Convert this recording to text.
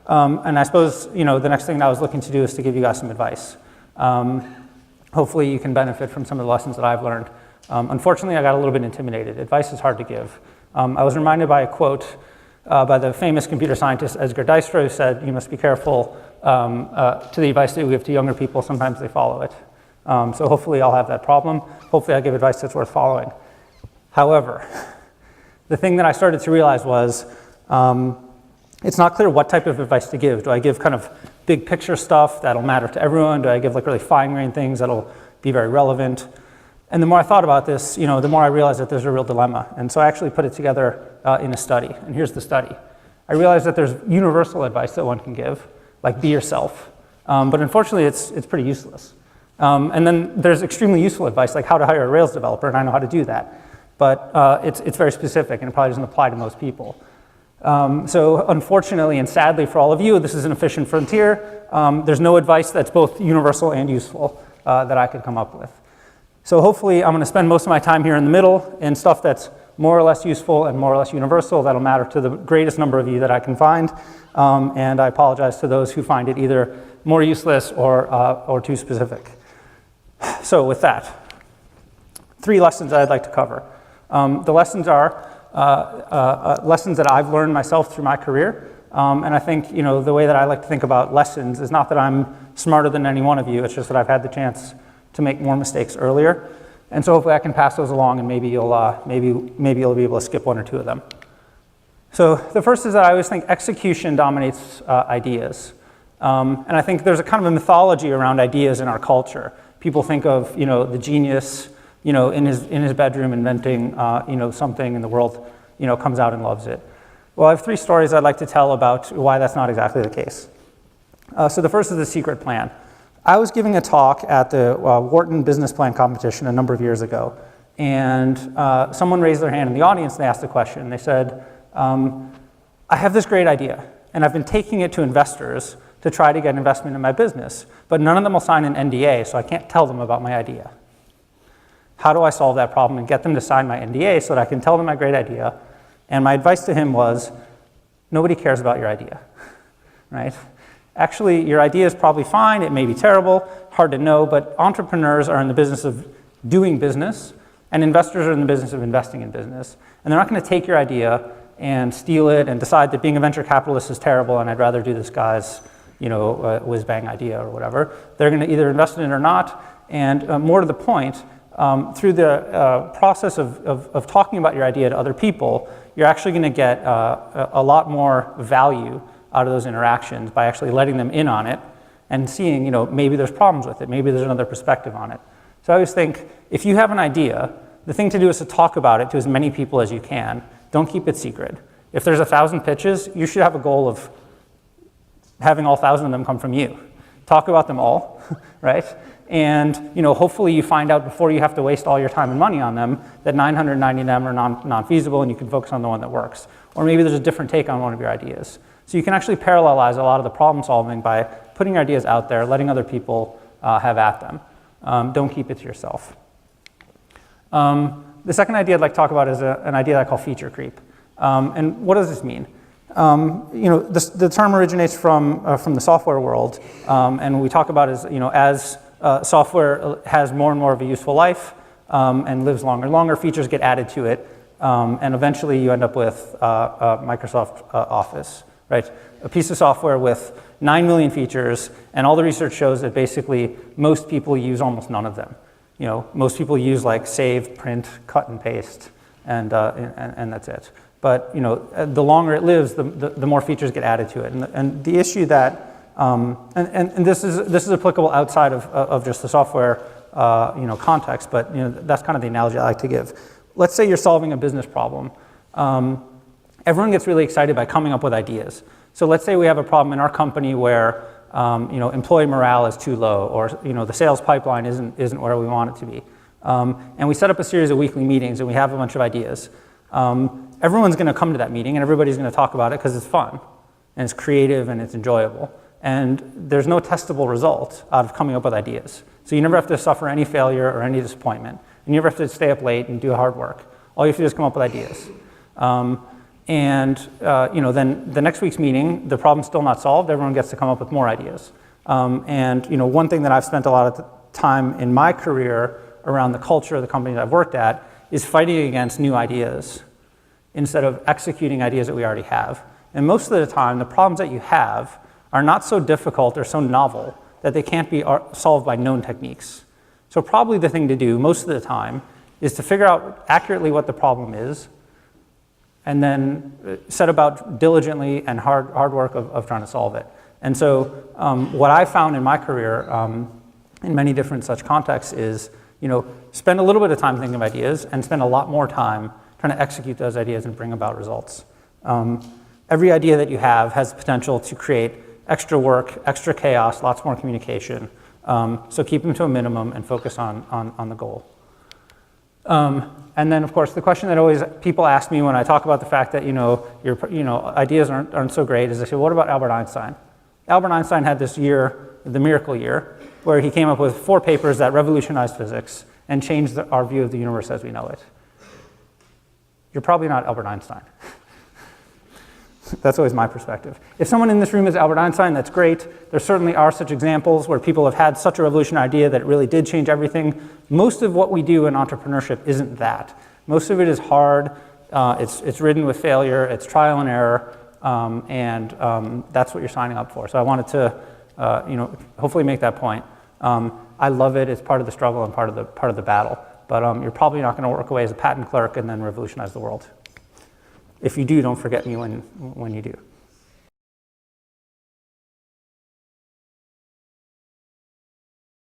And I suppose the next thing that I was looking to do is to give you guys some advice. Hopefully you can benefit from some of the lessons that I've learned. Unfortunately, I got a little bit intimidated. Advice is hard to give. I was reminded by a quote by the famous computer scientist Edgar Dijkstra, who said, "You must be careful to the advice that you give to younger people. Sometimes they follow it." So hopefully I'll have that problem. Hopefully I give advice that's worth following. However, the thing that I started to realize was it's not clear what type of advice to give. Do I give kind of big picture stuff that'll matter to everyone? Do I give like really fine-grained things that'll be very relevant? And the more I thought about this, the more I realized that there's a real dilemma. And so I actually put it together in a study. And here's the study. I realized that there's universal advice that one can give, like be yourself. But unfortunately, it's pretty useless. And then there's extremely useful advice, like how to hire a Rails developer, and I know how to do that. But it's very specific, and it probably doesn't apply to most people. So unfortunately and sadly for all of you, this is an efficient frontier. There's no advice that's both universal and useful that I could come up with. So hopefully I'm going to spend most of my time here in the middle in stuff that's more or less useful and more or less universal that'll matter to the greatest number of you that I can find. And I apologize to those who find it either more useless or too specific. So with that, 3 lessons that I'd like to cover. The lessons are lessons that I've learned myself through my career. And I think the way that I like to think about lessons is not that I'm smarter than any one of you, it's just that I've had the chance to make more mistakes earlier. And so hopefully I can pass those along, and maybe you'll be able to skip 1 or 2 of them. So the first is that I always think execution dominates ideas. And I think there's a kind of a mythology around ideas in our culture. People think of the genius in his bedroom inventing something, and the world comes out and loves it. Well, I have 3 stories I'd like to tell about why that's not exactly the case. So the first is the secret plan. I was giving a talk at the Wharton Business Plan competition a number of years ago, and someone raised their hand in the audience and they asked a question. They said, I have this great idea, and I've been taking it to investors to try to get investment in my business, but none of them will sign an NDA, so I can't tell them about my idea. How do I solve that problem and get them to sign my NDA so that I can tell them my great idea? And my advice to him was, nobody cares about your idea, right? Actually, your idea is probably fine, it may be terrible, hard to know, but entrepreneurs are in the business of doing business, and investors are in the business of investing in business. And they're not going to take your idea and steal it and decide that being a venture capitalist is terrible and I'd rather do this guy's whiz-bang idea or whatever. They're going to either invest in it or not, and more to the point, through the process of talking about your idea to other people, you're actually going to get a lot more value out of those interactions by actually letting them in on it and seeing, maybe there's problems with it, maybe there's another perspective on it. So I always think, if you have an idea, the thing to do is to talk about it to as many people as you can. Don't keep it secret. If there's 1,000 pitches, you should have a goal of having all 1,000 of them come from you. Talk about them all, right? And hopefully you find out before you have to waste all your time and money on them that 990 of them are non-feasible and you can focus on the one that works. Or maybe there's a different take on one of your ideas. So you can actually parallelize a lot of the problem solving by putting your ideas out there, letting other people have at them. Don't keep it to yourself. The second idea I'd like to talk about is an idea that I call feature creep. And what does this mean? The term originates from the software world, and we talk about as software has more and more of a useful life and lives longer and longer, features get added to it, and eventually you end up with Microsoft Office, right? A piece of software with 9 million features, and all the research shows that basically most people use almost none of them. Most people use like save, print, cut, and paste, and that's it. But the longer it lives, the more features get added to it. And the issue that, and this is applicable outside of just the software context, but that's kind of the analogy I like to give. Let's say you're solving a business problem. Everyone gets really excited by coming up with ideas. So let's say we have a problem in our company where employee morale is too low, or the sales pipeline isn't where we want it to be. And we set up a series of weekly meetings and we have a bunch of ideas. Everyone's going to come to that meeting and everybody's going to talk about it because it's fun and it's creative and it's enjoyable. And there's no testable result out of coming up with ideas. So you never have to suffer any failure or any disappointment. And you never have to stay up late and do hard work. All you have to do is come up with ideas. And then the next week's meeting, the problem's still not solved. Everyone gets to come up with more ideas. And one thing that I've spent a lot of time in my career around the culture of the companies I've worked at is fighting against new ideas instead of executing ideas that we already have. And most of the time, the problems that you have are not so difficult or so novel that they can't be solved by known techniques. So probably the thing to do most of the time is to figure out accurately what the problem is, and then set about diligently and hard work of trying to solve it. And so what I found in my career in many different such contexts is, spend a little bit of time thinking of ideas and spend a lot more time trying to execute those ideas and bring about results. Every idea that you have has the potential to create extra work, extra chaos, lots more communication. So keep them to a minimum and focus on the goal. And then, of course, the question that always people ask me when I talk about the fact that your ideas aren't so great is they say, what about Albert Einstein? Albert Einstein had this year, the miracle year, where he came up with 4 papers that revolutionized physics and changed our view of the universe as we know it. You're probably not Albert Einstein. That's always my perspective. If someone in this room is Albert Einstein, that's great. There certainly are such examples where people have had such a revolutionary idea that it really did change everything. Most of what we do in entrepreneurship isn't that. Most of it is hard. It's ridden with failure. It's trial and error. And that's what you're signing up for. So I wanted to hopefully make that point. I love it. It's part of the struggle and part of the battle. But you're probably not going to work away as a patent clerk and then revolutionize the world. If you do, don't forget me when you do.